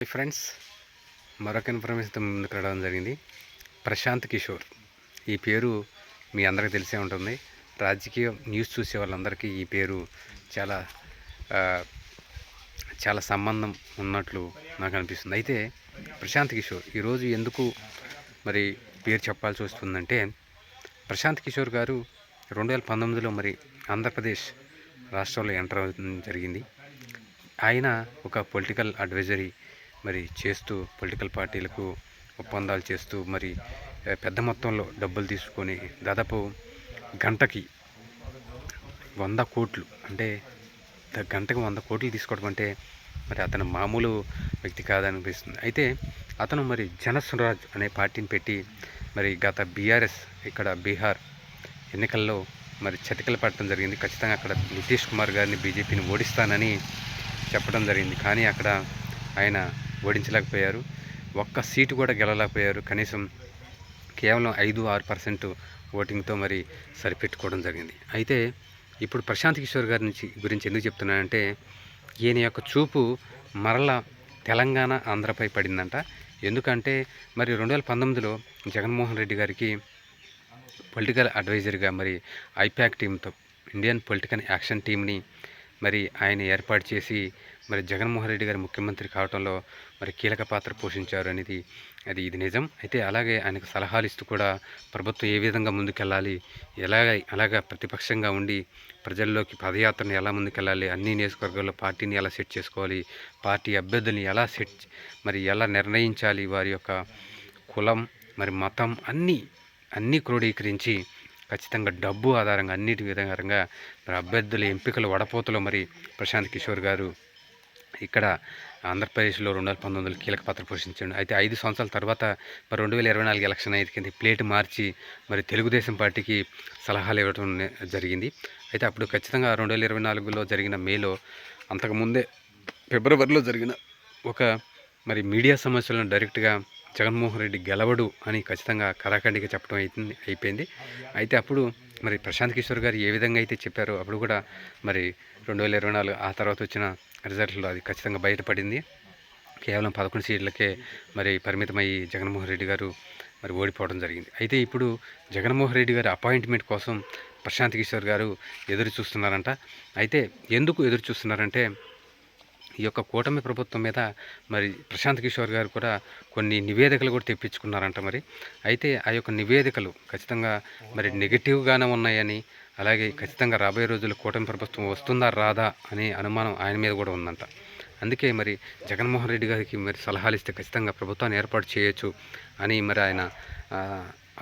Friends, మరొక ఇన్ఫర్మేషన్తో ముందుకు రావడం జరిగింది. ప్రశాంత్ కిషోర్ ఈ పేరు మీ అందరికీ తెలిసే ఉంటుంది. రాజకీయ న్యూస్ చూసే వాళ్ళందరికీ ఈ పేరు చాలా చాలా సంబంధం ఉన్నట్లు నాకు అనిపిస్తుంది. అయితే ప్రశాంత్ కిషోర్ ఈరోజు ఎందుకు మరి పేరు చెప్పాల్సి వస్తుందంటే, ప్రశాంత్ కిషోర్ గారు 2019లో మరి ఆంధ్రప్రదేశ్ రాష్ట్రంలో ఎంటర్ అవ్వడం జరిగింది. ఆయన ఒక పొలిటికల్ అడ్వైజరీ మరి చేస్తూ పొలిటికల్ పార్టీలకు ఒప్పందాలు చేస్తూ మరి పెద్ద మొత్తంలో డబ్బులు తీసుకొని దాదాపు గంటకి 100 కోట్లు, అంటే గంటకు 100 కోట్లు తీసుకోవడం అంటే మరి అతను మామూలు వ్యక్తి కాదనిపిస్తుంది. అయితే అతను మరి జనస్వరాజ్ అనే పార్టీని పెట్టి మరి గత బీహార్ ఎన్నికల్లో మరి చతికిల పడటం జరిగింది. ఖచ్చితంగా అక్కడ నితీష్ కుమార్ గారిని బీజేపీని ఓడిస్తానని చెప్పడం జరిగింది. కానీ అక్కడ ఆయన ఓడించలేకపోయారు. ఒక్క సీటు కూడా గెలవలేకపోయారు. కనీసం కేవలం 5-6% ఓటింగ్తో మరి సరిపెట్టుకోవడం జరిగింది. అయితే ఇప్పుడు ప్రశాంత్ కిషోర్ గారి గురించి ఎందుకు చెప్తున్నానంటే, ఈయన యొక్క చూపు మరలా తెలంగాణ ఆంధ్రపై పడిందంట. ఎందుకంటే మరి 2019లో జగన్మోహన్ రెడ్డి గారికి పొలిటికల్ అడ్వైజర్గా మరి ఐపాక్ టీంతో ఇండియన్ పొలిటికల్ యాక్షన్ టీంని మరి ఆయన ఏర్పాటు చేసి మరి జగన్మోహన్ రెడ్డి గారు ముఖ్యమంత్రి కావడంలో మరి కీలక పాత్ర పోషించారు అనేది ఇది నిజం. అయితే అలాగే ఆయనకు సలహాలు ఇస్తూ కూడా ప్రభుత్వం ఏ విధంగా ముందుకెళ్ళాలి, అలాగా ప్రతిపక్షంగా ఉండి ప్రజల్లోకి పదయాత్రను ఎలా ముందుకెళ్ళాలి, అన్ని నియోజకవర్గాల్లో పార్టీని ఎలా సెట్ చేసుకోవాలి, పార్టీ అభ్యర్థుల్ని ఎలా నిర్ణయించాలి, వారి యొక్క కులం మరి మతం అన్నీ క్రోడీకరించి ఖచ్చితంగా డబ్బు ఆధారంగా అన్నిటి విధంగా మరి అభ్యర్థుల ఎంపికల వడపోతలో మరి ప్రశాంత్ కిషోర్ గారు ఇక్కడ ఆంధ్రప్రదేశ్లో 2019లో కీలక పాత్ర పోషించాడు. అయితే 5 సంవత్సరాల తర్వాత మరి 2024 ఎలక్షన్ అయితే ప్లేట్ మార్చి మరి తెలుగుదేశం పార్టీకి సలహాలు ఇవ్వడం జరిగింది. అయితే అప్పుడు ఖచ్చితంగా 2024లో జరిగిన మేలో, అంతకుముందే ఫిబ్రవరిలో జరిగిన ఒక మరి మీడియా సమస్యలను డైరెక్ట్గా జగన్మోహన్ రెడ్డి గెలవడు అని ఖచ్చితంగా కరాఖండిగా చెప్పడం అయిపోయింది. అయితే అప్పుడు మరి ప్రశాంత్ కిషోర్ గారు ఏ విధంగా అయితే చెప్పారో అప్పుడు కూడా మరి 2024 ఆ తర్వాత వచ్చిన రిజల్ట్లో అది ఖచ్చితంగా బయటపడింది. కేవలం 11 సీట్లకే మరి పరిమితమయ్యి జగన్మోహన్ రెడ్డి గారు మరి ఓడిపోవడం జరిగింది. అయితే ఇప్పుడు జగన్మోహన్ రెడ్డి గారి అపాయింట్మెంట్ కోసం ప్రశాంత్ కిషోర్ గారు ఎదురు చూస్తున్నారంట. అయితే ఎందుకు ఎదురు చూస్తున్నారంటే, ఈ యొక్క కూటమి ప్రభుత్వం మీద మరి ప్రశాంత్ కిషోర్ గారు కూడా కొన్ని నివేదికలు కూడా తెప్పించుకున్నారంట. మరి అయితే ఆ యొక్క నివేదికలు ఖచ్చితంగా మరి నెగిటివ్గానే ఉన్నాయని, అలాగే ఖచ్చితంగా రాబోయే రోజుల్లో కూటమి ప్రభుత్వం వస్తుందా రాదా అనే అనుమానం ఆయన మీద కూడా ఉందంట. అందుకే మరి జగన్మోహన్ రెడ్డి గారికి మరి సలహాలు ఇస్తే ఖచ్చితంగా ప్రభుత్వాన్ని ఏర్పాటు చేయొచ్చు అని మరి ఆయన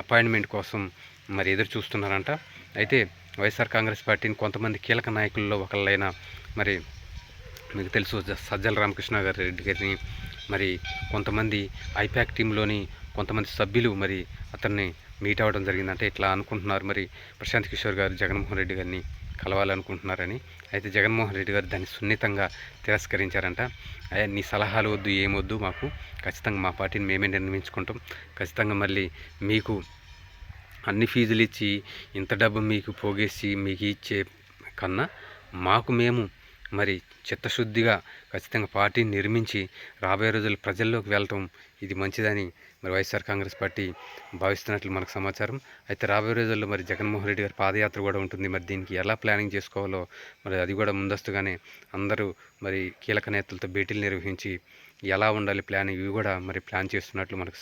అపాయింట్మెంట్ కోసం మరి ఎదురు చూస్తున్నారంట. అయితే వైఎస్ఆర్ కాంగ్రెస్ పార్టీని కొంతమంది కీలక నాయకుల్లో ఒకళ్ళైన మరి మీకు తెలుసు సజ్జల రామకృష్ణ రెడ్డి గారిని మరి కొంతమంది ఐపాక్ టీంలోని కొంతమంది సభ్యులు మరి అతన్ని మీట్ అవ్వడం జరిగిందంటే ఇట్లా అనుకుంటున్నారు, మరి ప్రశాంత్ కిషోర్ గారు జగన్మోహన్ రెడ్డి గారిని కలవాలనుకుంటున్నారని. అయితే జగన్మోహన్ రెడ్డి గారు దాన్ని సున్నితంగా తిరస్కరించారంట. నీ సలహాలు వద్దు, ఏమొద్దు, మాకు ఖచ్చితంగా మా పార్టీని మేమే నిర్మించుకుంటాం, ఖచ్చితంగా మళ్ళీ మీకు అన్ని ఫీజులు ఇచ్చి ఇంత డబ్బు మీకు పోగేసి మీకు ఇచ్చే కన్నా మేము మరి చిత్తశుద్ధిగా ఖచ్చితంగా పార్టీని నిర్మించి రాబోయే రోజుల్లో ప్రజల్లోకి వెళ్ళటం ఇది మంచిదని మరి వైఎస్ఆర్ కాంగ్రెస్ పార్టీ భావిస్తున్నట్లు మనకు సమాచారం. అయితే రాబోయే రోజుల్లో మరి జగన్మోహన్ రెడ్డి గారి పాదయాత్ర కూడా ఉంటుంది. మరి దీనికి ఎలా ప్లానింగ్ చేసుకోవాలో మరి అది కూడా ముందస్తుగానే అందరూ మరి కీలక నేతలతో భేటీలు నిర్వహించి ఎలా ఉండాలి ప్లాన్, ఇవి కూడా మరి ప్లాన్ చేస్తున్నట్లు మనకు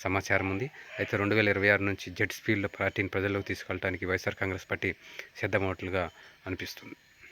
సమాచారం ఉంది. అయితే 2026 నుంచి జెట్ స్పీడ్లో పార్టీని ప్రజల్లోకి తీసుకెళ్ళడానికి వైఎస్ఆర్ కాంగ్రెస్ పార్టీ సిద్ధమవుతున్నట్లుగా అనిపిస్తుంది.